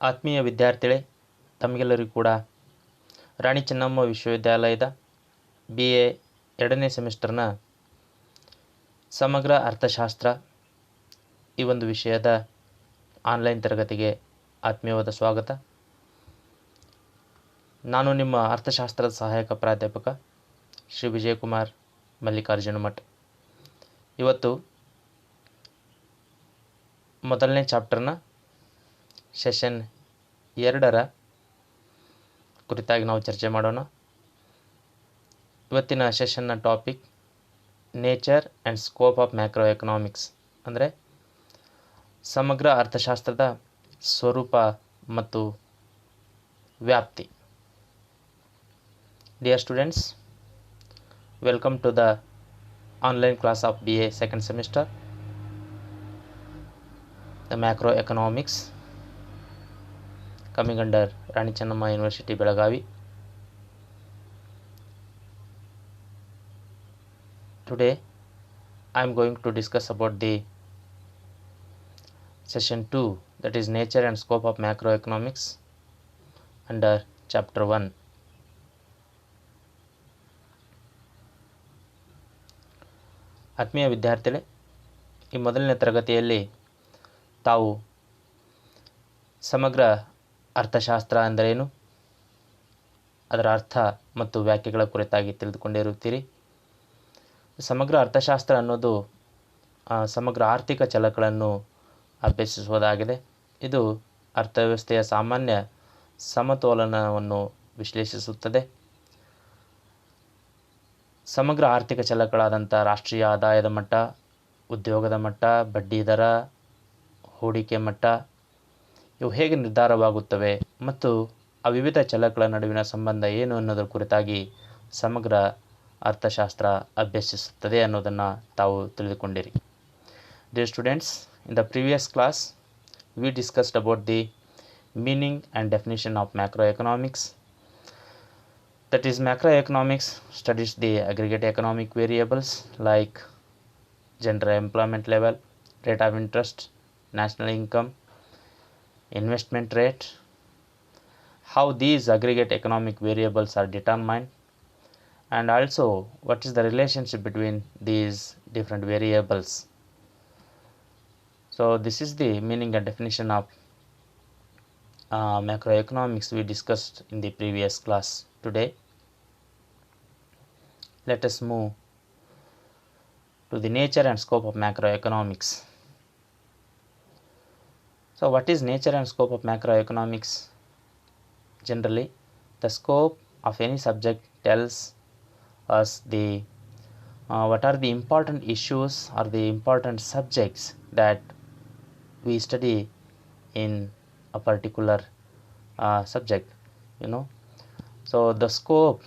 ಆತ್ಮೀಯ ವಿದ್ಯಾರ್ಥಿಗಳೇ, ತಮಗೆಲ್ಲರಿಗೂ ಕೂಡ ರಾಣಿ ಚೆನ್ನಮ್ಮ ವಿಶ್ವವಿದ್ಯಾಲಯದ BA 2ನೇ ಸೆಮಿಸ್ಟರ್ನ ಸಮಗ್ರ ಅರ್ಥಶಾಸ್ತ್ರ ಈ ಒಂದು ವಿಷಯದ ಆನ್ಲೈನ್ ತರಗತಿಗೆ ಆತ್ಮೀಯವಾದ ಸ್ವಾಗತ. ನಾನು ನಿಮ್ಮ ಅರ್ಥಶಾಸ್ತ್ರದ ಸಹಾಯಕ ಪ್ರಾಧ್ಯಾಪಕ ಶ್ರೀ ವಿಜಯಕುಮಾರ್ ಮಲ್ಲಿಕಾರ್ಜುನ ಮಠ್. ಇವತ್ತು ಮೊದಲನೇ ಚಾಪ್ಟರ್ನ ಸೆಷನ್ 2ರ ಕುರಿತಾಗಿ ನಾವು ಚರ್ಚೆ ಮಾಡೋಣ. ಇವತ್ತಿನ ಸೆಷನ್ನ topic nature and scope of macro economics, ಅಂದರೆ ಸಮಗ್ರ ಅರ್ಥಶಾಸ್ತ್ರದ ಸ್ವರೂಪ ಮತ್ತು ವ್ಯಾಪ್ತಿ. Dear students, welcome to the online class of BA second semester, the Macroeconomics, coming under Rani Chennamma University, Belagavi. Today I am going to discuss about the session 2, that is nature and scope of macroeconomics, under chapter 1. ಆತ್ಮೀಯ ವಿದ್ಯಾರ್ಥಿಗಳೇ, ಈ ಮೊದಲನೇ ತರಗತಿಯಲ್ಲಿ ತಾವು ಸಮಗ್ರ ಅರ್ಥಶಾಸ್ತ್ರ ಅಂದರೇನು, ಅದರ ಅರ್ಥ ಮತ್ತು ವ್ಯಾಖ್ಯೆಗಳ ಕುರಿತಾಗಿ ತಿಳಿದುಕೊಂಡಿರುತ್ತೀರಿ. ಸಮಗ್ರ ಅರ್ಥಶಾಸ್ತ್ರ ಅನ್ನೋದು ಸಮಗ್ರ ಆರ್ಥಿಕ ಚಲಗಳನ್ನು ಅಭ್ಯಸಿಸುವುದಾಗಿದೆ. ಇದು ಅರ್ಥವ್ಯವಸ್ಥೆಯ ಸಾಮಾನ್ಯ ಸಮತೋಲನವನ್ನು ವಿಶ್ಲೇಷಿಸುತ್ತದೆ. ಸಮಗ್ರ ಆರ್ಥಿಕ ಚಲಗಳಾದಂಥ ರಾಷ್ಟ್ರೀಯ ಆದಾಯದ ಮಟ್ಟ, ಉದ್ಯೋಗದ ಮಟ್ಟ, ಬಡ್ಡಿ ದರ, ಹೂಡಿಕೆ ಮಟ್ಟ ಇವು ಹೇಗೆ ನಿರ್ಧಾರವಾಗುತ್ತವೆ ಮತ್ತು ಆ ವಿವಿಧ ಚಲಗಳ ನಡುವಿನ ಸಂಬಂಧ ಏನು ಅನ್ನೋದರ ಕುರಿತಾಗಿ ಸಮಗ್ರ ಅರ್ಥಶಾಸ್ತ್ರ ಅಭ್ಯಸಿಸುತ್ತದೆ ಅನ್ನೋದನ್ನು ತಾವು ತಿಳಿದುಕೊಂಡಿರಿ. Dear students, in the previous class we discussed about the meaning and definition of macroeconomics. That is, macroeconomics studies the aggregate economic variables like general employment level, rate of interest, national income, investment rate, how these aggregate economic variables are determined, and also what is the relationship between these different variables. So this is the meaning and definition of macroeconomics we discussed in the previous class. Today let us move to the nature and scope of macroeconomics. So what is nature and scope of macroeconomics? Generally, the scope of any subject tells us the what are the important issues or the important subjects that we study in a particular subject, So the scope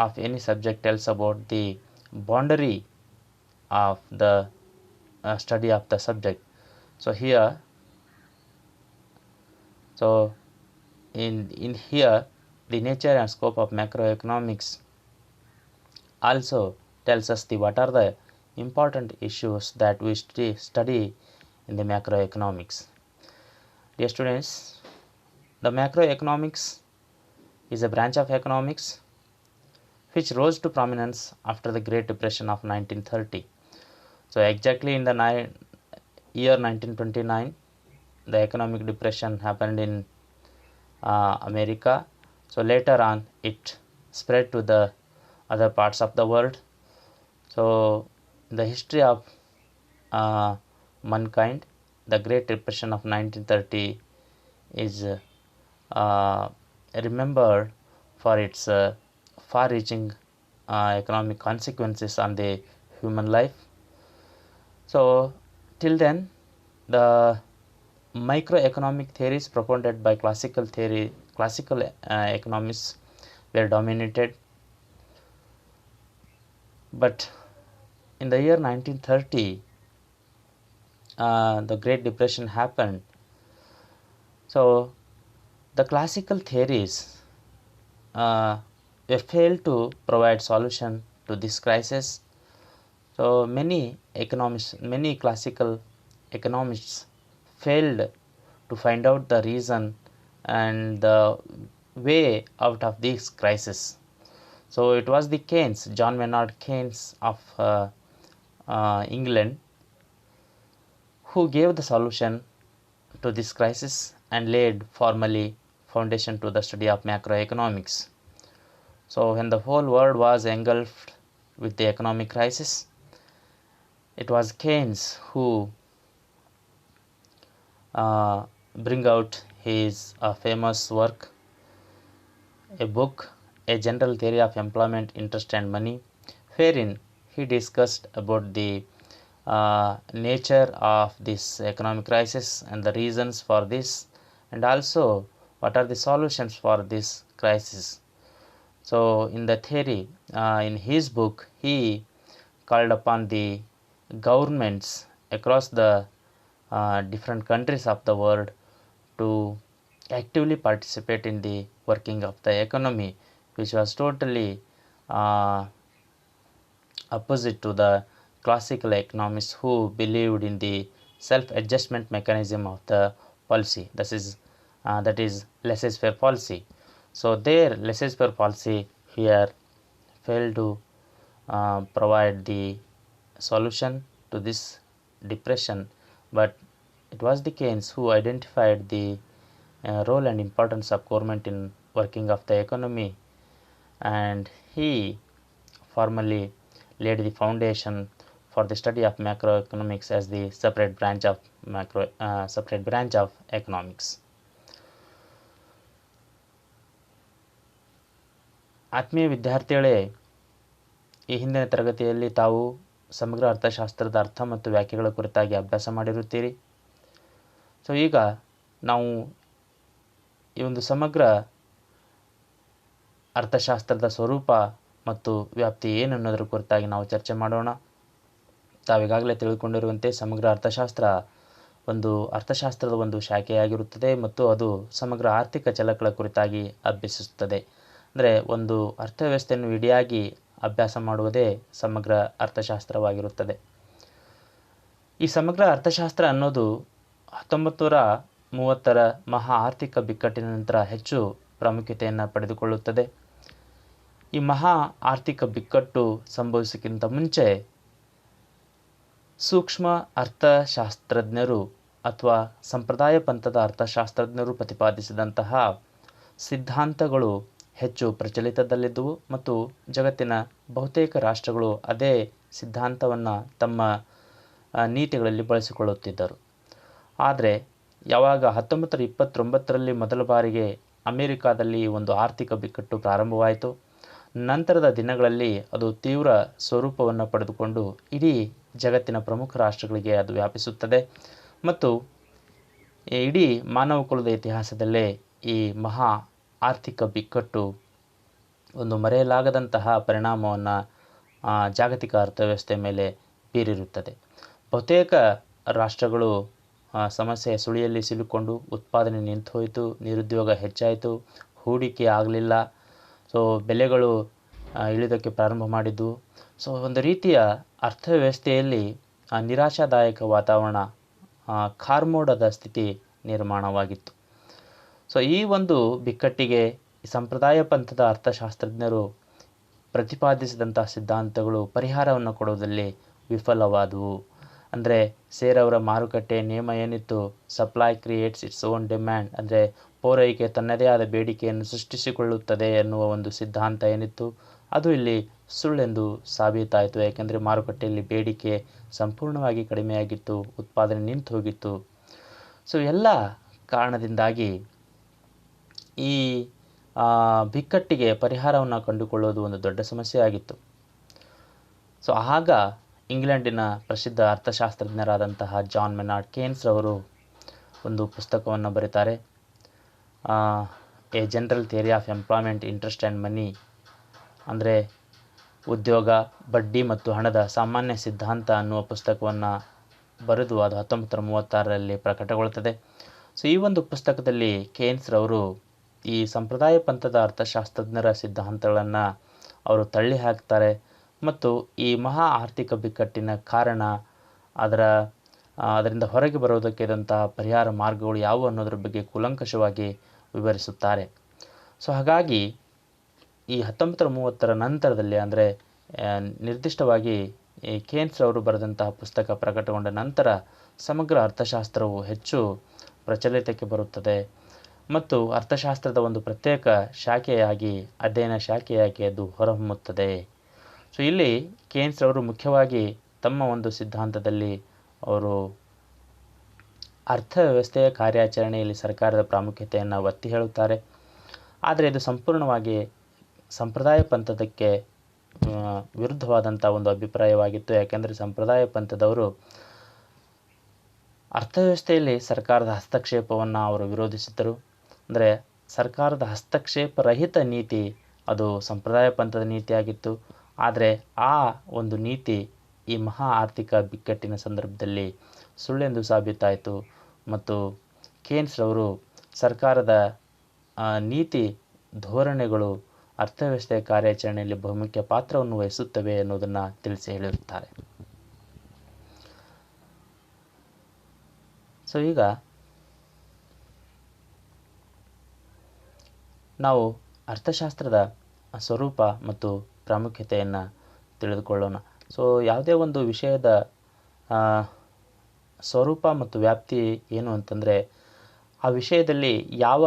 of any subject tells about the boundary of the study of the subject. So here, in here, the nature and scope of macroeconomics also tells us what are the important issues that we study in the macroeconomics. Dear students, the macroeconomics is a branch of economics which rose to prominence after the Great Depression of 1930. So exactly in the year 1929, the economic depression happened in America. So later on it spread to the other parts of the world. So in the history of mankind, the Great Depression of 1930 is remembered for its far-reaching economic consequences on the human life. So till then, the microeconomic theories propounded by classical economists were dominated. But in the year 1930, the Great Depression happened. So the classical theories failed to provide solution to this crisis. So many classical economists failed to find out the reason and the way out of this crisis. So it was the Keynes, John Maynard Keynes of England, who gave the solution to this crisis and laid formally foundation to the study of macroeconomics. So when the whole world was engulfed with the economic crisis, it was Keynes who bring out his famous work, a book, A General Theory of Employment, Interest and Money, wherein he discussed about the nature of this economic crisis and the reasons for this, and also what are the solutions for this crisis. So in the theory, in his book, he called upon the governments across the different countries of the world to actively participate in the working of the economy, which was totally opposite to the classical economists who believed in the self-adjustment mechanism of the policy. That is laissez-faire policy. So their laissez-faire policy here failed to provide the solution to this depression, but it was the Keynes who identified the role and importance of government in working of the economy, and he formally laid the foundation for the study of macroeconomics as the separate branch of economics. ಆತ್ಮೀಯ ವಿದ್ಯಾರ್ಥಿಗಳೇ, ಈ ಹಿಂದಿನ ತರಗತಿಯಲ್ಲಿ ತಾವು ಸಮಗ್ರ ಅರ್ಥಶಾಸ್ತ್ರದ ಅರ್ಥ ಮತ್ತು ವ್ಯಾಖ್ಯೆಗಳ ಕುರಿತಾಗಿ ಅಭ್ಯಾಸ ಮಾಡಿರುತ್ತೀರಿ. ಸೊ ಈಗ ನಾವು ಈ ಒಂದು ಸಮಗ್ರ ಅರ್ಥಶಾಸ್ತ್ರದ ಸ್ವರೂಪ ಮತ್ತು ವ್ಯಾಪ್ತಿ ಏನು ಅನ್ನೋದರ ಕುರಿತಾಗಿ ನಾವು ಚರ್ಚೆ ಮಾಡೋಣ. ತಾವೀಗಾಗಲೇ ತಿಳಿದುಕೊಂಡಿರುವಂತೆ ಸಮಗ್ರ ಅರ್ಥಶಾಸ್ತ್ರ ಅರ್ಥಶಾಸ್ತ್ರದ ಒಂದು ಶಾಖೆಯಾಗಿರುತ್ತದೆ ಮತ್ತು ಅದು ಸಮಗ್ರ ಆರ್ಥಿಕ ಚಲಕಗಳ ಕುರಿತಾಗಿ ಅಭ್ಯಸಿಸುತ್ತದೆ. ಅಂದರೆ ಒಂದು ಅರ್ಥವ್ಯವಸ್ಥೆಯನ್ನು ಇಡಿಯಾಗಿ ಅಭ್ಯಾಸ ಮಾಡುವುದೇ ಸಮಗ್ರ ಅರ್ಥಶಾಸ್ತ್ರವಾಗಿರುತ್ತದೆ. ಈ ಸಮಗ್ರ ಅರ್ಥಶಾಸ್ತ್ರ ಅನ್ನೋದು 1930ರ ಮಹಾ ಆರ್ಥಿಕ ಬಿಕ್ಕಟ್ಟಿನ ನಂತರ ಹೆಚ್ಚು ಪ್ರಾಮುಖ್ಯತೆಯನ್ನು ಪಡೆದುಕೊಳ್ಳುತ್ತದೆ. ಈ ಮಹಾ ಆರ್ಥಿಕ ಬಿಕ್ಕಟ್ಟು ಸಂಭವಿಸೋಕ್ಕಿಂತ ಮುಂಚೆ ಸೂಕ್ಷ್ಮ ಅರ್ಥಶಾಸ್ತ್ರಜ್ಞರು ಅಥವಾ ಸಂಪ್ರದಾಯ ಪಂಥದ ಅರ್ಥಶಾಸ್ತ್ರಜ್ಞರು ಪ್ರತಿಪಾದಿಸಿದಂತಹ ಸಿದ್ಧಾಂತಗಳು ಹೆಚ್ಚು ಪ್ರಚಲಿತದಲ್ಲಿದ್ದವು ಮತ್ತು ಜಗತ್ತಿನ ಬಹುತೇಕ ರಾಷ್ಟ್ರಗಳು ಅದೇ ಸಿದ್ಧಾಂತವನ್ನು ತಮ್ಮ ನೀತಿಗಳಲ್ಲಿ ಬಳಸಿಕೊಳ್ಳುತ್ತಿದ್ದರು. ಆದರೆ ಯಾವಾಗ 1929ರಲ್ಲಿ ಮೊದಲ ಬಾರಿಗೆ ಅಮೆರಿಕಾದಲ್ಲಿ ಒಂದು ಆರ್ಥಿಕ ಬಿಕ್ಕಟ್ಟು ಪ್ರಾರಂಭವಾಯಿತು, ನಂತರದ ದಿನಗಳಲ್ಲಿ ಅದು ತೀವ್ರ ಸ್ವರೂಪವನ್ನು ಪಡೆದುಕೊಂಡು ಇಡೀ ಜಗತ್ತಿನ ಪ್ರಮುಖ ರಾಷ್ಟ್ರಗಳಿಗೆ ಅದು ವ್ಯಾಪಿಸುತ್ತದೆ ಮತ್ತು ಇಡೀ ಮಾನವ ಕುಲದ ಇತಿಹಾಸದಲ್ಲೇ ಈ ಮಹಾ ಆರ್ಥಿಕ ಬಿಕ್ಕಟ್ಟು ಒಂದು ಮರೆಯಲಾಗದಂತಹ ಪರಿಣಾಮವನ್ನು ಜಾಗತಿಕ ಅರ್ಥವ್ಯವಸ್ಥೆ ಮೇಲೆ ಬೀರಿರುತ್ತದೆ. ಬಹುತೇಕ ರಾಷ್ಟ್ರಗಳು ಸಮಸ್ಯೆಯ ಸುಳಿಯಲ್ಲಿ ಸಿಲುಕೊಂಡು ಉತ್ಪಾದನೆ ನಿಂತು ಹೋಯಿತು, ನಿರುದ್ಯೋಗ ಹೆಚ್ಚಾಯಿತು, ಹೂಡಿಕೆ ಆಗಲಿಲ್ಲ, ಸೊ ಬೆಲೆಗಳು ಇಳಿದಕ್ಕೆ ಪ್ರಾರಂಭ ಮಾಡಿದ್ದು. ಸೊ ಒಂದು ರೀತಿಯ ಅರ್ಥವ್ಯವಸ್ಥೆಯಲ್ಲಿ ನಿರಾಶಾದಾಯಕ ವಾತಾವರಣ, ಕಾರ್ಮೋಡದ ಸ್ಥಿತಿ ನಿರ್ಮಾಣವಾಗಿತ್ತು. ಸೊ ಈ ಒಂದು ಬಿಕ್ಕಟ್ಟಿಗೆ ಸಂಪ್ರದಾಯ ಪಂಥದ ಅರ್ಥಶಾಸ್ತ್ರಜ್ಞರು ಪ್ರತಿಪಾದಿಸಿದಂಥ ಸಿದ್ಧಾಂತಗಳು ಪರಿಹಾರವನ್ನು ಕೊಡುವುದರಲ್ಲಿ ವಿಫಲವಾದವು. ಅಂದರೆ ಸೇರವರ ಮಾರುಕಟ್ಟೆ ನಿಯಮ ಏನಿತ್ತು, supply creates its own demand, ಅಂದರೆ ಪೂರೈಕೆ ತನ್ನದೇ ಆದ ಬೇಡಿಕೆಯನ್ನು ಸೃಷ್ಟಿಸಿಕೊಳ್ಳುತ್ತದೆ ಎನ್ನುವ ಒಂದು ಸಿದ್ಧಾಂತ ಏನಿತ್ತು, ಅದು ಇಲ್ಲಿ ಸುಳ್ಳೆಂದು ಸಾಬೀತಾಯಿತು. ಯಾಕೆಂದರೆ ಮಾರುಕಟ್ಟೆಯಲ್ಲಿ ಬೇಡಿಕೆ ಸಂಪೂರ್ಣವಾಗಿ ಕಡಿಮೆಯಾಗಿತ್ತು, ಉತ್ಪಾದನೆ ನಿಂತು ಹೋಗಿತ್ತು. ಸೊ ಎಲ್ಲ ಕಾರಣದಿಂದಾಗಿ ಈ ಬಿಕ್ಕಟ್ಟಿಗೆ ಪರಿಹಾರವನ್ನು ಕಂಡುಕೊಳ್ಳುವುದು ಒಂದು ದೊಡ್ಡ ಸಮಸ್ಯೆಯಾಗಿತ್ತು. ಸೊ ಆಗ ಇಂಗ್ಲೆಂಡಿನ ಪ್ರಸಿದ್ಧ ಅರ್ಥಶಾಸ್ತ್ರಜ್ಞರಾದಂತಹ ಜಾನ್ ಮೆನಾರ್ಡ್ ಕೇನ್ಸ್ ರವರು ಒಂದು ಪುಸ್ತಕವನ್ನು ಬರೀತಾರೆ, A general theory of employment, interest and ಮನಿ, ಅಂದರೆ ಉದ್ಯೋಗ, ಬಡ್ಡಿ ಮತ್ತು ಹಣದ ಸಾಮಾನ್ಯ ಸಿದ್ಧಾಂತ ಅನ್ನುವ ಪುಸ್ತಕವನ್ನು ಬರೆದು ಅದು 1936ರಲ್ಲಿ ಪ್ರಕಟಗೊಳ್ಳುತ್ತದೆ. ಸೊ ಈ ಒಂದು ಪುಸ್ತಕದಲ್ಲಿ ಕೇನ್ಸ್ ರವರು ಈ ಸಂಪ್ರದಾಯ ಪಂಥದ ಅರ್ಥಶಾಸ್ತ್ರಜ್ಞರ ಸಿದ್ಧಾಂತಗಳನ್ನು ಅವರು ತಳ್ಳಿ ಹಾಕ್ತಾರೆ ಮತ್ತು ಈ ಮಹಾ ಆರ್ಥಿಕ ಬಿಕ್ಕಟ್ಟಿನ ಕಾರಣ, ಅದರಿಂದ ಹೊರಗೆ ಬರೋದಕ್ಕೆ ಇದ್ದಂತಹ ಪರಿಹಾರ ಮಾರ್ಗಗಳು ಯಾವುವು ಅನ್ನೋದ್ರ ಬಗ್ಗೆ ಕೂಲಂಕಷವಾಗಿ ವಿವರಿಸುತ್ತಾರೆ. ಸೊ ಹಾಗಾಗಿ ಈ 1930ರ ನಂತರದಲ್ಲಿ, ಅಂದರೆ ನಿರ್ದಿಷ್ಟವಾಗಿ ಈ ಕೇನ್ಸ್ ಅವರು ಬರೆದಂತಹ ಪುಸ್ತಕ ಪ್ರಕಟಗೊಂಡ ನಂತರ ಸಮಗ್ರ ಅರ್ಥಶಾಸ್ತ್ರವು ಹೆಚ್ಚು ಪ್ರಚಲಿತಕ್ಕೆ ಬರುತ್ತದೆ ಮತ್ತು ಅರ್ಥಶಾಸ್ತ್ರದ ಒಂದು ಪ್ರತ್ಯೇಕ ಶಾಖೆಯಾಗಿ, ಅಧ್ಯಯನ ಶಾಖೆಯಾಗಿ ಅದು ಹೊರಹೊಮ್ಮುತ್ತದೆ. ಸೊ ಇಲ್ಲಿ ಕೇನ್ಸ್ ಅವರು ಮುಖ್ಯವಾಗಿ ತಮ್ಮ ಒಂದು ಸಿದ್ಧಾಂತದಲ್ಲಿ ಅವರು ಅರ್ಥವ್ಯವಸ್ಥೆಯ ಕಾರ್ಯಾಚರಣೆಯಲ್ಲಿ ಸರ್ಕಾರದ ಪ್ರಾಮುಖ್ಯತೆಯನ್ನು ಒತ್ತಿ ಹೇಳುತ್ತಾರೆ. ಆದರೆ ಇದು ಸಂಪೂರ್ಣವಾಗಿ ಸಂಪ್ರದಾಯ ಪಂಥದಕ್ಕೆ ವಿರುದ್ಧವಾದಂಥ ಒಂದು ಅಭಿಪ್ರಾಯವಾಗಿತ್ತು. ಯಾಕೆಂದರೆ ಸಂಪ್ರದಾಯ ಪಂಥದವರು ಅರ್ಥವ್ಯವಸ್ಥೆಯಲ್ಲಿ ಸರ್ಕಾರದ ಹಸ್ತಕ್ಷೇಪವನ್ನು ಅವರು ವಿರೋಧಿಸಿದ್ದರು. ಅಂದರೆ ಸರ್ಕಾರದ ಹಸ್ತಕ್ಷೇಪ ರಹಿತ ನೀತಿ ಅದು ಸಂಪ್ರದಾಯ ಪಂಥದ ನೀತಿಯಾಗಿತ್ತು. ಆದರೆ ಆ ಒಂದು ನೀತಿ ಈ ಮಹಾ ಆರ್ಥಿಕ ಬಿಕ್ಕಟ್ಟಿನ ಸಂದರ್ಭದಲ್ಲಿ ಸುಳ್ಳೆಂದು ಸಾಬೀತಾಯಿತು ಮತ್ತು ಕೇನ್ಸ್ ರವರು ಸರ್ಕಾರದ ನೀತಿ ಧೋರಣೆಗಳು ಅರ್ಥವ್ಯವಸ್ಥೆಯ ಕಾರ್ಯಾಚರಣೆಯಲ್ಲಿ ಬಹುಮುಖ್ಯ ಪಾತ್ರವನ್ನು ವಹಿಸುತ್ತವೆ ಎನ್ನುವುದನ್ನು ತಿಳಿಸಿ ಹೇಳಿರುತ್ತಾರೆ. ಸೊ ಈಗ ನಾವು ಅರ್ಥಶಾಸ್ತ್ರದ ಸ್ವರೂಪ ಮತ್ತು ಪ್ರಾಮುಖ್ಯತೆಯನ್ನು ತಿಳಿದುಕೊಳ್ಳೋಣ. ಸೊ ಯಾವುದೇ ಒಂದು ವಿಷಯದ ಸ್ವರೂಪ ಮತ್ತು ವ್ಯಾಪ್ತಿ ಏನು ಅಂತಂದರೆ, ಆ ವಿಷಯದಲ್ಲಿ ಯಾವ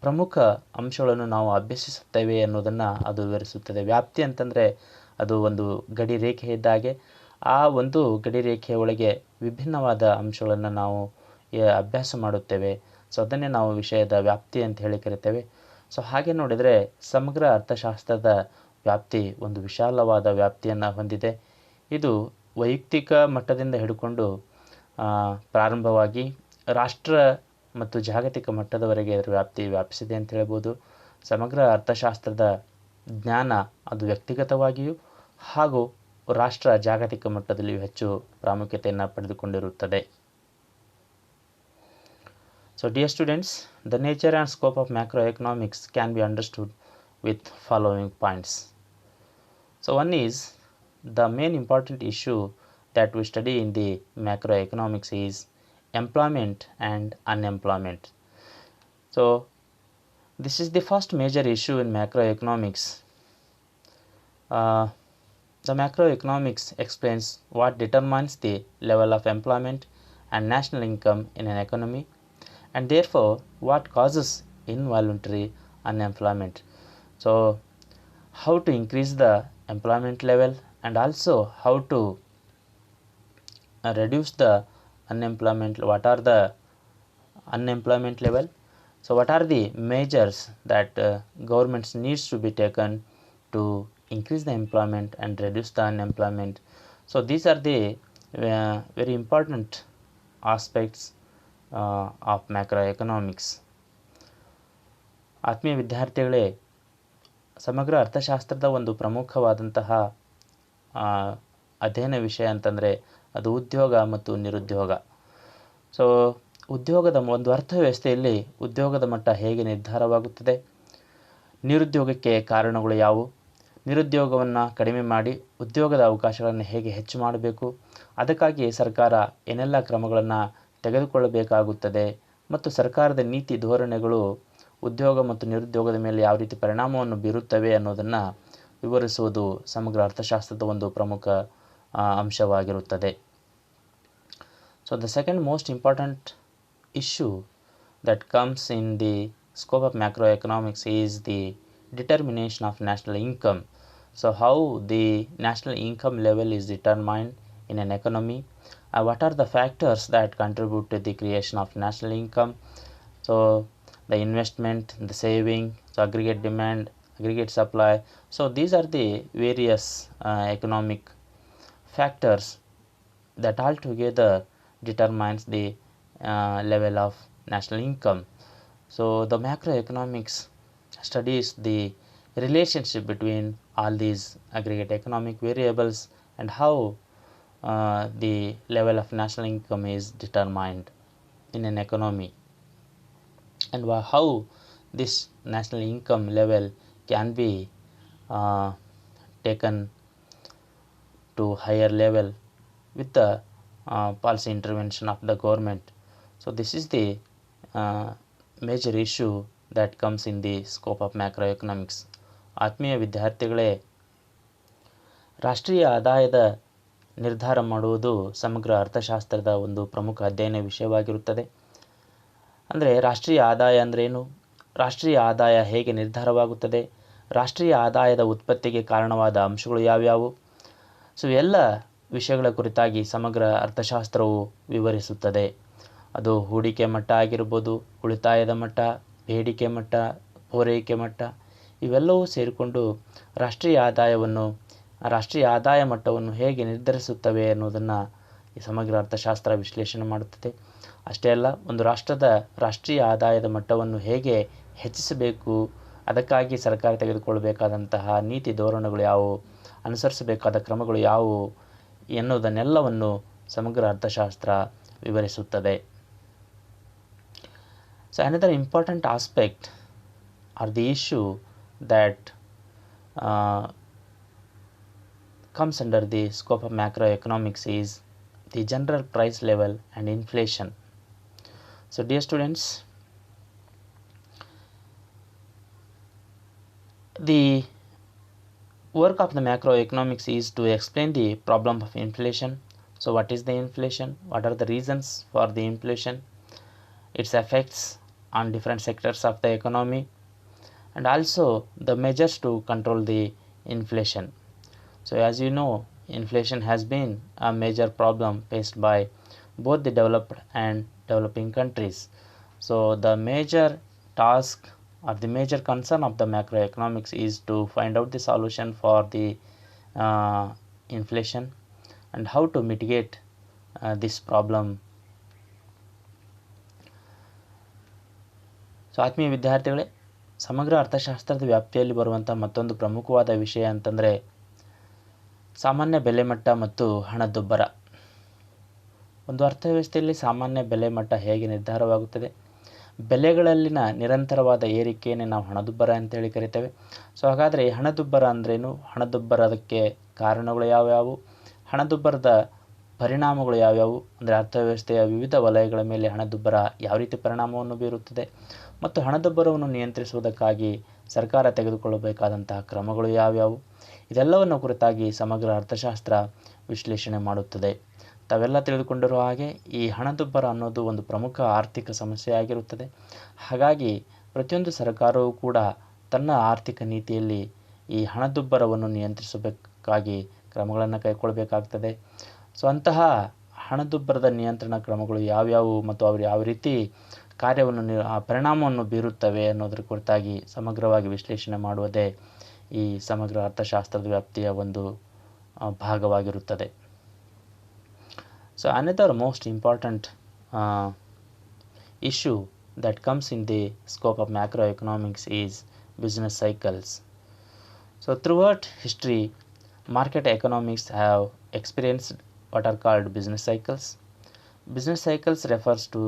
ಪ್ರಮುಖ ಅಂಶಗಳನ್ನು ನಾವು ಅಭ್ಯಸಿಸುತ್ತೇವೆ ಅನ್ನೋದನ್ನು ಅದು ವಿವರಿಸುತ್ತದೆ. ವ್ಯಾಪ್ತಿ ಅಂತಂದರೆ ಅದು ಒಂದು ಗಡಿ ರೇಖೆ ಇದ್ದಾಗೆ. ಆ ಒಂದು ಗಡಿ ರೇಖೆಯ ಒಳಗೆ ವಿಭಿನ್ನವಾದ ಅಂಶಗಳನ್ನು ನಾವು ಅಭ್ಯಾಸ ಮಾಡುತ್ತೇವೆ. ಸೊ ಅದನ್ನೇ ನಾವು ವಿಷಯದ ವ್ಯಾಪ್ತಿ ಅಂತ ಹೇಳಿ ಕರಿತೇವೆ. ಸೊ ಹಾಗೆ ನೋಡಿದರೆ ಸಮಗ್ರ ಅರ್ಥಶಾಸ್ತ್ರದ ವ್ಯಾಪ್ತಿ ಒಂದು ವಿಶಾಲವಾದ ವ್ಯಾಪ್ತಿಯನ್ನು ಹೊಂದಿದೆ. ಇದು ವೈಯಕ್ತಿಕ ಮಟ್ಟದಿಂದ ಹಿಡ್ಕೊಂಡು ಪ್ರಾರಂಭವಾಗಿ ರಾಷ್ಟ್ರ ಮತ್ತು ಜಾಗತಿಕ ಮಟ್ಟದವರೆಗೆ ಇದರ ವ್ಯಾಪಿಸಿದೆ ಅಂತ ಹೇಳ್ಬೋದು. ಸಮಗ್ರ ಅರ್ಥಶಾಸ್ತ್ರದ ಜ್ಞಾನ ಅದು ವ್ಯಕ್ತಿಗತವಾಗಿಯೂ ಹಾಗೂ ರಾಷ್ಟ್ರ ಜಾಗತಿಕ ಮಟ್ಟದಲ್ಲಿಯೂ ಹೆಚ್ಚು ಪ್ರಾಮುಖ್ಯತೆಯನ್ನು ಪಡೆದುಕೊಂಡಿರುತ್ತದೆ. So dear students, the nature and scope of macroeconomics can be understood with following points. So one is, the main important issue that we study in the macroeconomics is employment and unemployment. So this is the first major issue in macroeconomics. The macroeconomics explains what determines the level of employment and national income in an economy, and therefore what causes involuntary unemployment. So how to increase the employment level and also how to reduce the unemployment. What are the unemployment level? So what are the measures that governments needs to be taken to increase the employment and reduce the unemployment? So these are the very important aspects of macroeconomics. ಆತ್ಮೀಯ ವಿದ್ಯಾರ್ಥಿಗಳೇ, ಸಮಗ್ರ ಅರ್ಥಶಾಸ್ತ್ರದ ಒಂದು ಪ್ರಮುಖವಾದಂತಹ ಅಧ್ಯಯನ ವಿಷಯ ಅಂತಂದರೆ ಅದು ಉದ್ಯೋಗ ಮತ್ತು ನಿರುದ್ಯೋಗ. ಸೊ ಉದ್ಯೋಗದ ಒಂದು ಅರ್ಥವ್ಯವಸ್ಥೆಯಲ್ಲಿ ಉದ್ಯೋಗದ ಮಟ್ಟ ಹೇಗೆ ನಿರ್ಧಾರವಾಗುತ್ತದೆ, ನಿರುದ್ಯೋಗಕ್ಕೆ ಕಾರಣಗಳು ಯಾವುವು, ನಿರುದ್ಯೋಗವನ್ನು ಕಡಿಮೆ ಮಾಡಿ ಉದ್ಯೋಗದ ಅವಕಾಶಗಳನ್ನು ಹೇಗೆ ಹೆಚ್ಚು ಮಾಡಬೇಕು, ಅದಕ್ಕಾಗಿ ಸರ್ಕಾರ ಏನೆಲ್ಲ ಕ್ರಮಗಳನ್ನು ತೆಗೆದುಕೊಳ್ಳಬೇಕಾಗುತ್ತದೆ ಮತ್ತು ಸರ್ಕಾರದ ನೀತಿ ಧೋರಣೆಗಳು ಉದ್ಯೋಗ ಮತ್ತು ನಿರುದ್ಯೋಗದ ಮೇಲೆ ಯಾವ ರೀತಿ ಪರಿಣಾಮವನ್ನು ಬೀರುತ್ತವೆ ಅನ್ನೋದನ್ನು ವಿವರಿಸುವುದು ಸಮಗ್ರ ಅರ್ಥಶಾಸ್ತ್ರದ ಒಂದು ಪ್ರಮುಖ ಅಂಶವಾಗಿರುತ್ತದೆ. So the second most important issue that comes in the scope of macroeconomics is the determination of national income. So how the national income level is determined in an economy, what are the factors that contribute to the creation of national income. So the investment, the saving, so aggregate demand, aggregate supply. So these are the various economic factors that altogether determines the level of national income. So the macroeconomics studies the relationship between all these aggregate economic variables and how the level of national income is determined in an economy, and how this national income level can be taken to higher level with the policy intervention of the government. So this is the major issue that comes in the scope of macroeconomics. ಆತ್ಮೀಯ ವಿದ್ಯಾರ್ಥಿಗಳೇ, ರಾಷ್ಟ್ರೀಯ ಆದಾಯದ ನಿರ್ಧಾರ ಮಾಡುವುದು ಸಮಗ್ರ ಅರ್ಥಶಾಸ್ತ್ರದ ಒಂದು ಪ್ರಮುಖ ಅಧ್ಯಯನ ವಿಷಯವಾಗಿರುತ್ತದೆ. ಅಂದರೆ ರಾಷ್ಟ್ರೀಯ ಆದಾಯ ಅಂದ್ರೇನು, ರಾಷ್ಟ್ರೀಯ ಆದಾಯ ಹೇಗೆ ನಿರ್ಧಾರವಾಗುತ್ತದೆ, ರಾಷ್ಟ್ರೀಯ ಆದಾಯದ ಉತ್ಪತ್ತಿಗೆ ಕಾರಣವಾದ ಅಂಶಗಳು ಯಾವ್ಯಾವು, ಸೊ ಎಲ್ಲ ವಿಷಯಗಳ ಕುರಿತಾಗಿ ಸಮಗ್ರ ಅರ್ಥಶಾಸ್ತ್ರವು ವಿವರಿಸುತ್ತದೆ. ಅದು ಹೂಡಿಕೆ ಮಟ್ಟ ಆಗಿರ್ಬೋದು, ಉಳಿತಾಯದ ಮಟ್ಟ, ಬೇಡಿಕೆ ಮಟ್ಟ, ಪೂರೈಕೆ ಮಟ್ಟ, ಇವೆಲ್ಲವೂ ಸೇರಿಕೊಂಡು ರಾಷ್ಟ್ರೀಯ ಆದಾಯ ಮಟ್ಟವನ್ನು ಹೇಗೆ ನಿರ್ಧರಿಸುತ್ತವೆ ಅನ್ನೋದನ್ನು ಈ ಸಮಗ್ರ ಅರ್ಥಶಾಸ್ತ್ರ ವಿಶ್ಲೇಷಣೆ ಮಾಡುತ್ತದೆ. ಅಷ್ಟೇ ಅಲ್ಲ, ಒಂದು ರಾಷ್ಟ್ರದ ರಾಷ್ಟ್ರೀಯ ಆದಾಯದ ಮಟ್ಟವನ್ನು ಹೇಗೆ ಹೆಚ್ಚಿಸಬೇಕು, ಅದಕ್ಕಾಗಿ ಸರ್ಕಾರ ತೆಗೆದುಕೊಳ್ಳಬೇಕಾದಂತಹ ನೀತಿ ಧೋರಣೆಗಳು ಯಾವುವು, ಅನುಸರಿಸಬೇಕಾದ ಕ್ರಮಗಳು ಯಾವುವು ಎನ್ನುವುದನ್ನೆಲ್ಲವನ್ನು ಸಮಗ್ರ ಅರ್ಥಶಾಸ್ತ್ರ ವಿವರಿಸುತ್ತದೆ. So another important aspect or the issue that comes under the scope of macroeconomics is the general price level and inflation. So dear students, the work of the macroeconomics is to explain the problem of inflation. So what is the inflation? What are the reasons for the inflation? Its effects on different sectors of the economy, and also the measures to control the inflation. So as you know, inflation has been a major problem faced by both the developed and developing countries. So the major task or the major concern of the macroeconomics is to find out the solution for the inflation and how to mitigate this problem. So ಆತ್ಮೀಯ ವಿದ್ಯಾರ್ಥಿಗಳೇ, ಸಮಗ್ರ ಅರ್ಥಶಾಸ್ತ್ರದ ವ್ಯಾಪ್ತಿಯಲ್ಲಿ ಬರುವಂಥ ಮತ್ತೊಂದು ಪ್ರಮುಖವಾದ ವಿಷಯ ಅಂತಂದರೆ ಸಾಮಾನ್ಯ ಬೆಲೆ ಮಟ್ಟ ಮತ್ತು ಹಣದುಬ್ಬರ. ಒಂದು ಅರ್ಥವ್ಯವಸ್ಥೆಯಲ್ಲಿ ಸಾಮಾನ್ಯ ಬೆಲೆ ಮಟ್ಟ ಹೇಗೆ ನಿರ್ಧಾರವಾಗುತ್ತದೆ, ಬೆಲೆಗಳಲ್ಲಿನ ನಿರಂತರವಾದ ಏರಿಕೆಯನ್ನೇ ನಾವು ಹಣದುಬ್ಬರ ಅಂತೇಳಿ ಕರಿತೇವೆ. ಸೊ ಹಾಗಾದರೆ ಹಣದುಬ್ಬರ ಅಂದ್ರೇನು, ಹಣದುಬ್ಬರದಕ್ಕೆ ಕಾರಣಗಳು ಯಾವ್ಯಾವು, ಹಣದುಬ್ಬರದ ಪರಿಣಾಮಗಳು ಯಾವ್ಯಾವು, ಅಂದರೆ ಅರ್ಥವ್ಯವಸ್ಥೆಯ ವಿವಿಧ ವಲಯಗಳ ಮೇಲೆ ಹಣದುಬ್ಬರ ಯಾವ ರೀತಿ ಪರಿಣಾಮವನ್ನು ಬೀರುತ್ತದೆ ಮತ್ತು ಹಣದುಬ್ಬರವನ್ನು ನಿಯಂತ್ರಿಸುವುದಕ್ಕಾಗಿ ಸರ್ಕಾರ ತೆಗೆದುಕೊಳ್ಳಬೇಕಾದಂತಹ ಕ್ರಮಗಳು ಯಾವ್ಯಾವು, ಇದೆಲ್ಲವನ್ನು ಕುರಿತಾಗಿ ಸಮಗ್ರ ಅರ್ಥಶಾಸ್ತ್ರ ವಿಶ್ಲೇಷಣೆ ಮಾಡುತ್ತದೆ. ತಾವೆಲ್ಲ ತಿಳಿದುಕೊಂಡಿರುವ ಹಾಗೆ ಈ ಹಣದುಬ್ಬರ ಅನ್ನೋದು ಒಂದು ಪ್ರಮುಖ ಆರ್ಥಿಕ ಸಮಸ್ಯೆ ಆಗಿರುತ್ತದೆ. ಹಾಗಾಗಿ ಪ್ರತಿಯೊಂದು ಸರ್ಕಾರವೂ ಕೂಡ ತನ್ನ ಆರ್ಥಿಕ ನೀತಿಯಲ್ಲಿ ಈ ಹಣದುಬ್ಬರವನ್ನು ನಿಯಂತ್ರಿಸಬೇಕಾಗಿ ಕ್ರಮಗಳನ್ನು ಕೈಗೊಳ್ಳಬೇಕಾಗ್ತದೆ. ಸೊ ಅಂತಹ ಹಣದುಬ್ಬರದ ನಿಯಂತ್ರಣ ಕ್ರಮಗಳು ಯಾವ್ಯಾವು ಮತ್ತು ಅವರು ಯಾವ ರೀತಿ ಕಾರ್ಯವನ್ನು ಪರಿಣಾಮವನ್ನು ಬೀರುತ್ತವೆ ಅನ್ನೋದ್ರ ಕುರಿತಾಗಿ ಸಮಗ್ರವಾಗಿ ವಿಶ್ಲೇಷಣೆ ಮಾಡುವುದೇ ಈ ಸಮಗ್ರ ಅರ್ಥಶಾಸ್ತ್ರದ ವ್ಯಾಪ್ತಿಯ ಒಂದು ಭಾಗವಾಗಿರುತ್ತದೆ. So another most important issue that comes in the scope of macroeconomics is business cycles. So throughout history, market economics have experienced what are called business cycles. Business cycles refers to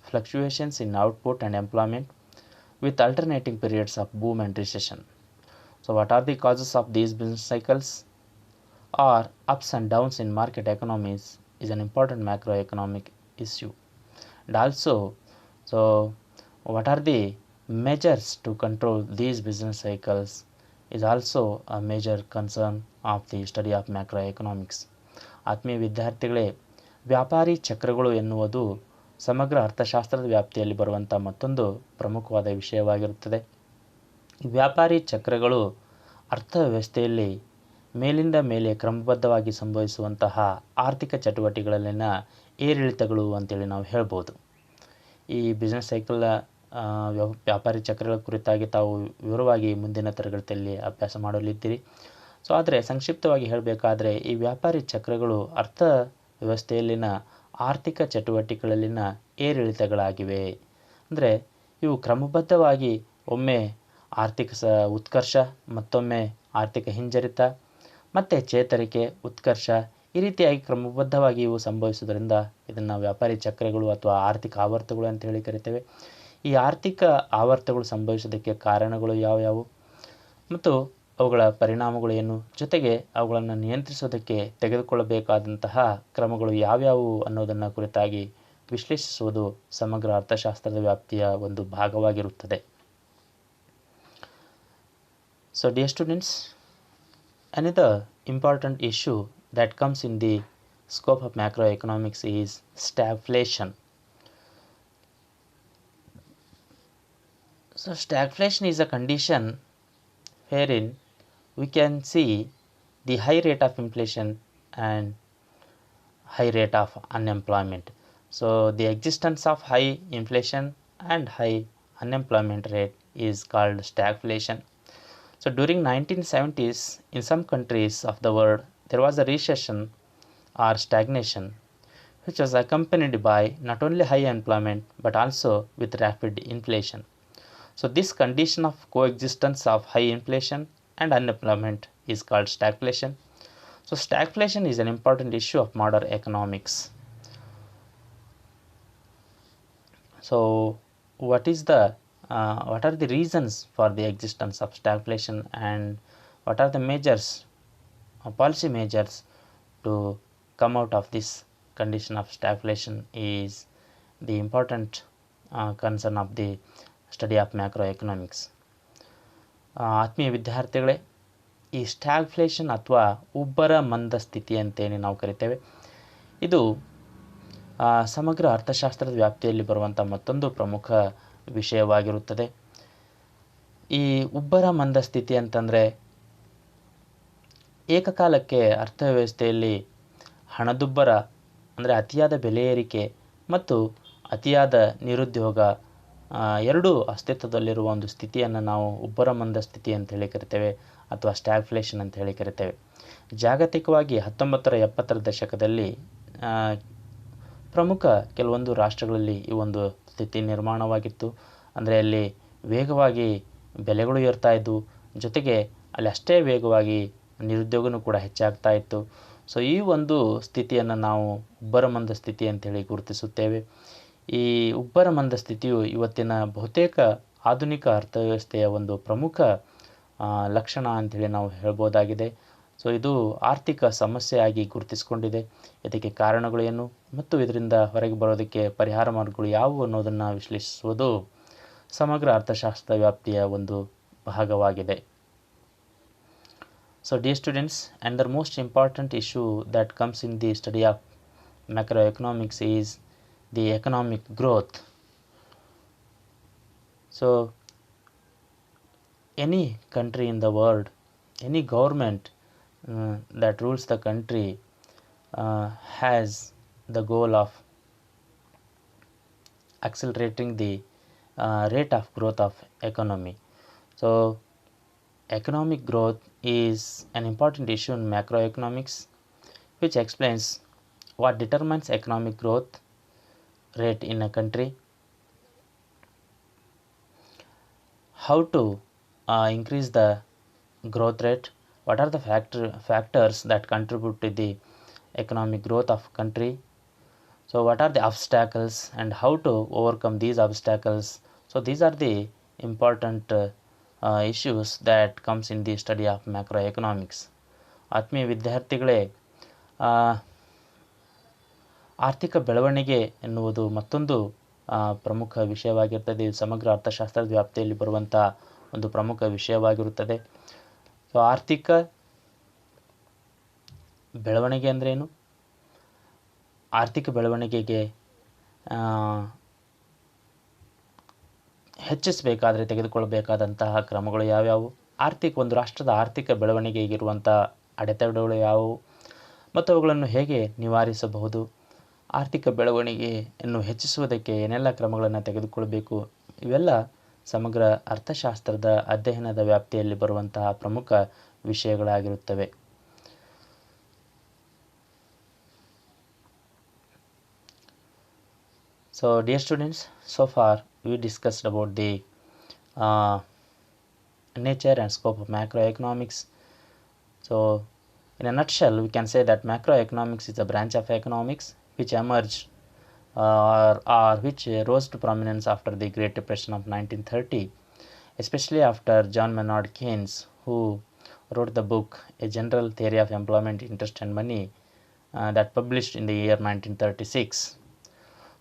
fluctuations in output and employment with alternating periods of boom and recession. So what are the causes of these business cycles or ups and downs in market economies is an important macroeconomic issue. And also, so what are the measures to control these business cycles is also a major concern of the study of macroeconomics. ಆತ್ಮೀಯ ವಿದ್ಯಾರ್ಥಿಗಳೇ, ವ್ಯಾಪಾರಿ ಚಕ್ರಗಳು ಎನ್ನುವುದು ಸಮಗ್ರ ಅರ್ಥಶಾಸ್ತ್ರದ ವ್ಯಾಪ್ತಿಯಲ್ಲಿ ಬರುವಂಥ ಮತ್ತೊಂದು ಪ್ರಮುಖವಾದ ವಿಷಯವಾಗಿರುತ್ತದೆ. ಈ ವ್ಯಾಪಾರಿ ಚಕ್ರಗಳು ಅರ್ಥವ್ಯವಸ್ಥೆಯಲ್ಲಿ ಮೇಲಿಂದ ಮೇಲೆ ಕ್ರಮಬದ್ಧವಾಗಿ ಸಂಭವಿಸುವಂತಹ ಆರ್ಥಿಕ ಚಟುವಟಿಕೆಗಳಲ್ಲಿನ ಏರಿಳಿತಗಳು ಅಂತೇಳಿ ನಾವು ಹೇಳ್ಬೋದು. ಈ ಬಿಸ್ನೆಸ್ ಸೈಕಲ್ ವ್ಯಾಪಾರಿ ಚಕ್ರಗಳ ಕುರಿತಾಗಿ ತಾವು ವಿವರವಾಗಿ ಮುಂದಿನ ತರಗತಿಯಲ್ಲಿ ಅಭ್ಯಾಸ ಮಾಡಲಿದ್ದೀರಿ. ಸೊ ಆದರೆ ಸಂಕ್ಷಿಪ್ತವಾಗಿ ಹೇಳಬೇಕಾದ್ರೆ ಈ ವ್ಯಾಪಾರಿ ಚಕ್ರಗಳು ಅರ್ಥವ್ಯವಸ್ಥೆಯಲ್ಲಿನ ಆರ್ಥಿಕ ಚಟುವಟಿಕೆಗಳಲ್ಲಿನ ಏರಿಳಿತಗಳಾಗಿವೆ. ಅಂದರೆ ಇವು ಕ್ರಮಬದ್ಧವಾಗಿ ಒಮ್ಮೆ ಆರ್ಥಿಕ ಉತ್ಕರ್ಷ, ಮತ್ತೊಮ್ಮೆ ಆರ್ಥಿಕ ಹಿಂಜರಿತ, ಮತ್ತು ಚೇತರಿಕೆ, ಉತ್ಕರ್ಷ, ಈ ರೀತಿಯಾಗಿ ಕ್ರಮಬದ್ಧವಾಗಿ ಇವು ಸಂಭವಿಸುವುದರಿಂದ ಇದನ್ನು ವ್ಯಾಪಾರಿ ಚಕ್ರಗಳು ಅಥವಾ ಆರ್ಥಿಕ ಆವರ್ತಗಳು ಅಂತ ಹೇಳಿ ಕರಿತೇವೆ. ಈ ಆರ್ಥಿಕ ಆವರ್ತಗಳು ಸಂಭವಿಸೋದಕ್ಕೆ ಕಾರಣಗಳು ಯಾವ್ಯಾವು ಮತ್ತು ಅವುಗಳ ಪರಿಣಾಮಗಳು ಏನು, ಜೊತೆಗೆ ಅವುಗಳನ್ನು ನಿಯಂತ್ರಿಸೋದಕ್ಕೆ ತೆಗೆದುಕೊಳ್ಳಬೇಕಾದಂತಹ ಕ್ರಮಗಳು ಯಾವ್ಯಾವು ಅನ್ನೋದನ್ನು ಕುರಿತಾಗಿ ವಿಶ್ಲೇಷಿಸುವುದು ಸಮಗ್ರ ಅರ್ಥಶಾಸ್ತ್ರದ ವ್ಯಾಪ್ತಿಯ ಒಂದು ಭಾಗವಾಗಿರುತ್ತದೆ. So dear students, another important issue that comes in the scope of macroeconomics is stagflation. So stagflation is a condition wherein we can see the high rate of inflation and high rate of unemployment. So the existence of high inflation and high unemployment rate is called stagflation. So during 1970s, in some countries of the world, there was a recession or stagnation, which was accompanied by not only high unemployment but also with rapid inflation. So this condition of coexistence of high inflation and unemployment is called stagflation. So stagflation is an important issue of modern economics. So what are the reasons for the existence of stagflation, and what are the measures, policy measures to come out of this condition of stagflation is the important concern of the study of macroeconomics. ಆತ್ಮೀಯ ವಿದ್ಯಾರ್ಥಿಗಳೇ, ಈ stagflation ಅಥವಾ ಉಬ್ಬರ ಮಂದ ಸ್ಥಿತಿ ಅಂತೇಳಿ ನಾವು ಕರಿತೇವೆ, ಇದು ಸಮಗ್ರ ಅರ್ಥಶಾಸ್ತ್ರದ ವ್ಯಾಪ್ತಿಯಲ್ಲಿ ಬರುವಂಥ ಮತ್ತೊಂದು ಪ್ರಮುಖ ವಿಷಯವಾಗಿರುತ್ತದೆ. ಈ ಉಬ್ಬರ ಮಂದ ಸ್ಥಿತಿ ಅಂತಂದರೆ ಏಕಕಾಲಕ್ಕೆ ಅರ್ಥವ್ಯವಸ್ಥೆಯಲ್ಲಿ ಹಣದುಬ್ಬರ ಅಂದರೆ ಅತಿಯಾದ ಬೆಲೆ ಏರಿಕೆ ಮತ್ತು ಅತಿಯಾದ ನಿರುದ್ಯೋಗ ಎರಡೂ ಅಸ್ತಿತ್ವದಲ್ಲಿರುವ ಒಂದು ಸ್ಥಿತಿಯನ್ನು ನಾವು ಉಬ್ಬರ ಮಂದ ಸ್ಥಿತಿ ಅಂತ ಹೇಳಿ ಕರಿತೇವೆ ಅಥವಾ ಸ್ಟ್ಯಾಗ್ಫ್ಲೇಷನ್ ಅಂತ ಹೇಳಿ ಕರಿತೇವೆ. ಜಾಗತಿಕವಾಗಿ 1970ರ ದಶಕದಲ್ಲಿ ಪ್ರಮುಖ ಕೆಲವೊಂದು ರಾಷ್ಟ್ರಗಳಲ್ಲಿ ಈ ಒಂದು ಸ್ಥಿತಿ ನಿರ್ಮಾಣವಾಗಿತ್ತು. ಅಂದರೆ ಅಲ್ಲಿ ವೇಗವಾಗಿ ಬೆಲೆಗಳು ಏರ್ತಾ ಇದ್ದವು, ಜೊತೆಗೆ ಅಲ್ಲಿ ಅಷ್ಟೇ ವೇಗವಾಗಿ ನಿರುದ್ಯೋಗನೂ ಕೂಡ ಹೆಚ್ಚಾಗ್ತಾ ಇತ್ತು. ಸೊ ಈ ಒಂದು ಸ್ಥಿತಿಯನ್ನು ನಾವು ಉಬ್ಬರ ಮಂದ ಸ್ಥಿತಿ ಅಂತೇಳಿ ಗುರುತಿಸುತ್ತೇವೆ. ಈ ಉಬ್ಬರ ಮಂದ ಸ್ಥಿತಿಯು ಇವತ್ತಿನ ಬಹುತೇಕ ಆಧುನಿಕ ಅರ್ಥವ್ಯವಸ್ಥೆಯ ಒಂದು ಪ್ರಮುಖ ಲಕ್ಷಣ ಅಂಥೇಳಿ ನಾವು ಹೇಳ್ಬೋದಾಗಿದೆ. ಸೊ ಇದು ಆರ್ಥಿಕ ಸಮಸ್ಯೆಯಾಗಿ ಗುರುತಿಸಿಕೊಂಡಿದೆ. ಇದಕ್ಕೆ ಕಾರಣಗಳೇನು ಮತ್ತು ಇದರಿಂದ ಹೊರಗೆ ಬರೋದಕ್ಕೆ ಪರಿಹಾರ ಮಾರ್ಗಗಳು ಯಾವುವು ಅನ್ನೋದನ್ನು ವಿಶ್ಲೇಷಿಸುವುದು ಸಮಗ್ರ ಅರ್ಥಶಾಸ್ತ್ರ ವ್ಯಾಪ್ತಿಯ ಒಂದು ಭಾಗವಾಗಿದೆ. So dear students, another most important issue that comes in the study of macroeconomics is the economic growth. So any country in the world, any government that rules the country has the goal of accelerating the rate of growth of economy. So economic growth is an important issue in macroeconomics, which explains what determines economic growth rate in a country, how to increase the growth rate, what are the factors that contribute to the economic growth of country, so what are the obstacles and how to overcome these obstacles. So these are the important issues that comes in the study of macroeconomics. ಆತ್ಮೀಯ ವಿದ್ಯಾರ್ಥಿಗಳೇ, ಆರ್ಥಿಕ ಬೆಳವಣಿಗೆ ಎನ್ನುವುದು ಮತ್ತೊಂದು ಪ್ರಮುಖ ವಿಷಯವಾಗಿರ್ತದೆ. ಇದು ಸಮಗ್ರ ಅರ್ಥಶಾಸ್ತ್ರದ ವ್ಯಾಪ್ತಿಯಲ್ಲಿ ಬರುವಂಥ ಒಂದು ಪ್ರಮುಖ ವಿಷಯವಾಗಿರುತ್ತದೆ. ಸೊ ಆರ್ಥಿಕ ಬೆಳವಣಿಗೆ ಅಂದ್ರೇನು, ಆರ್ಥಿಕ ಬೆಳವಣಿಗೆಗೆ ಹೆಚ್ಚಿಸಬೇಕಾದರೆ ತೆಗೆದುಕೊಳ್ಳಬೇಕಾದಂತಹ ಕ್ರಮಗಳು ಯಾವ್ಯಾವು, ಒಂದು ರಾಷ್ಟ್ರದ ಆರ್ಥಿಕ ಬೆಳವಣಿಗೆಗಿರುವಂಥ ಅಡೆತಡೆಗಳು ಯಾವುವು ಮತ್ತು ಅವುಗಳನ್ನು ಹೇಗೆ ನಿವಾರಿಸಬಹುದು, ಆರ್ಥಿಕ ಬೆಳವಣಿಗೆಯನ್ನು ಹೆಚ್ಚಿಸುವುದಕ್ಕೆ ಏನೆಲ್ಲ ಕ್ರಮಗಳನ್ನು ತೆಗೆದುಕೊಳ್ಳಬೇಕು, ಇವೆಲ್ಲ ಸಮಗ್ರ ಅರ್ಥಶಾಸ್ತ್ರದ ಅಧ್ಯಯನದ ವ್ಯಾಪ್ತಿಯಲ್ಲಿ ಬರುವಂತಹ ಪ್ರಮುಖ ವಿಷಯಗಳಾಗಿರುತ್ತವೆ. So dear students, so far we discussed about the nature and scope of macroeconomics. So in a nutshell, we can say that macroeconomics is a branch of economics which emerged or which rose to prominence after the Great Depression of 1930, especially after John Maynard Keynes, who wrote the book A General Theory of Employment, Interest and Money, that published in the year 1936.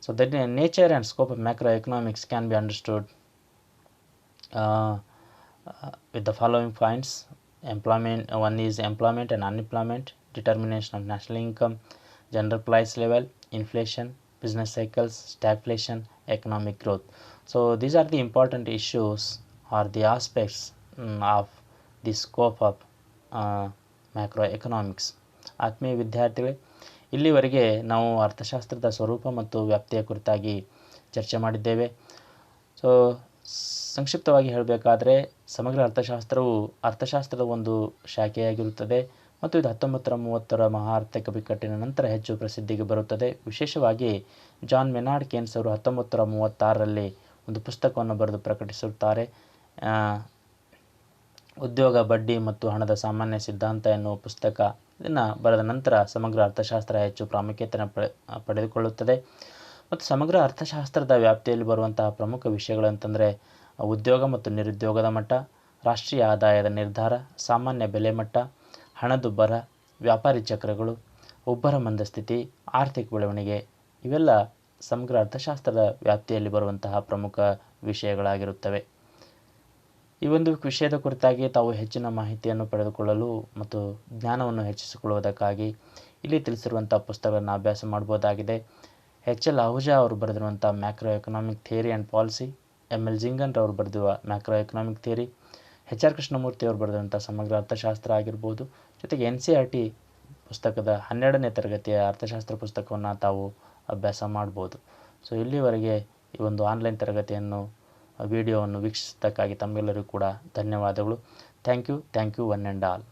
So So the nature and scope of macroeconomics can be understood with the following points. Employment, one is employment and unemployment, determination of national income, general price level, inflation, business cycles, stagflation, economic growth. So these are the important issues or the aspects of the scope of macroeconomics. ಆತ್ಮೀಯ ವಿದ್ಯಾರ್ಥಿಗಳೇ, ಇಲ್ಲಿವರೆಗೆ ನಾವು ಅರ್ಥಶಾಸ್ತ್ರದ ಸ್ವರೂಪ ಮತ್ತು ವ್ಯಾಪ್ತಿಯ ಕುರಿತಾಗಿ ಚರ್ಚೆ ಮಾಡಿದ್ದೇವೆ. ಸೊ ಸಂಕ್ಷಿಪ್ತವಾಗಿ ಹೇಳಬೇಕಾದ್ರೆ ಸಮಗ್ರ ಅರ್ಥಶಾಸ್ತ್ರವು ಅರ್ಥಶಾಸ್ತ್ರದ ಒಂದು ಶಾಖೆಯಾಗಿರುತ್ತದೆ ಮತ್ತು ಇದು 1930ರ ಮಹಾ ಆರ್ಥಿಕ ಬಿಕ್ಕಟ್ಟಿನ ನಂತರ ಹೆಚ್ಚು ಪ್ರಸಿದ್ಧಿಗೆ ಬರುತ್ತದೆ. ವಿಶೇಷವಾಗಿ ಜಾನ್ ಮೆನಾರ್ಡ್ ಕೇನ್ಸ್ ಅವರು 1936ರಲ್ಲಿ ಒಂದು ಪುಸ್ತಕವನ್ನು ಬರೆದು ಪ್ರಕಟಿಸುತ್ತಾರೆ. ಉದ್ಯೋಗ, ಬಡ್ಡಿ ಮತ್ತು ಹಣದ ಸಾಮಾನ್ಯ ಸಿದ್ಧಾಂತ ಎನ್ನುವ ಪುಸ್ತಕ. ಇದನ್ನು ಬರೆದ ನಂತರ ಸಮಗ್ರ ಅರ್ಥಶಾಸ್ತ್ರ ಹೆಚ್ಚು ಪ್ರಾಮುಖ್ಯತೆಯನ್ನು ಪಡೆದುಕೊಳ್ಳುತ್ತದೆ. ಮತ್ತು ಸಮಗ್ರ ಅರ್ಥಶಾಸ್ತ್ರದ ವ್ಯಾಪ್ತಿಯಲ್ಲಿ ಬರುವಂತಹ ಪ್ರಮುಖ ವಿಷಯಗಳು ಅಂತಂದರೆ ಉದ್ಯೋಗ ಮತ್ತು ನಿರುದ್ಯೋಗದ ಮಟ್ಟ, ರಾಷ್ಟ್ರೀಯ ಆದಾಯದ ನಿರ್ಧಾರ, ಸಾಮಾನ್ಯ ಬೆಲೆ ಮಟ್ಟ, ಹಣದುಬ್ಬರ, ವ್ಯಾಪಾರಿ ಚಕ್ರಗಳು, ಉಬ್ಬರ ಮಂದಸ್ಥಿತಿ, ಆರ್ಥಿಕ ಬೆಳವಣಿಗೆ, ಇವೆಲ್ಲ ಸಮಗ್ರ ಅರ್ಥಶಾಸ್ತ್ರದ ವ್ಯಾಪ್ತಿಯಲ್ಲಿ ಬರುವಂತಹ ಪ್ರಮುಖ ವಿಷಯಗಳಾಗಿರುತ್ತವೆ. ಈ ಒಂದು ವಿಷಯದ ಕುರಿತಾಗಿ ತಾವು ಹೆಚ್ಚಿನ ಮಾಹಿತಿಯನ್ನು ಪಡೆದುಕೊಳ್ಳಲು ಮತ್ತು ಜ್ಞಾನವನ್ನು ಹೆಚ್ಚಿಸಿಕೊಳ್ಳುವುದಕ್ಕಾಗಿ ಇಲ್ಲಿ ತಿಳಿಸಿರುವಂಥ ಪುಸ್ತಕಗಳನ್ನು ಅಭ್ಯಾಸ ಮಾಡ್ಬೋದಾಗಿದೆ. ಎಚ್.ಎಲ್. ಆಹುಜಾ ಅವರು ಬರೆದಿರುವಂಥ macro economic theory and policy, M L. Jhingan ಅವರು ಬರೆದಿರುವ macro economic theory, H R. Krishnamurthy ಅವರು ಬರೆದಿರುವಂಥ ಸಮಗ್ರ ಅರ್ಥಶಾಸ್ತ್ರ ಆಗಿರ್ಬೋದು. ಜೊತೆಗೆ NCERT ಪುಸ್ತಕದ 12ನೇ ತರಗತಿಯ ಅರ್ಥಶಾಸ್ತ್ರ ಪುಸ್ತಕವನ್ನು ತಾವು ಅಭ್ಯಾಸ ಮಾಡ್ಬೋದು. ಸೊ ಇಲ್ಲಿವರೆಗೆ ಈ ಒಂದು ಆನ್ಲೈನ್ ತರಗತಿಯನ್ನು ವಿಡಿಯೋವನ್ನು ವೀಕ್ಷಿಸಿದ್ದಕ್ಕಾಗಿ ತಮ್ಮೆಲ್ಲರಿಗೂ ಕೂಡ ಧನ್ಯವಾದಗಳು. Thank you one and all.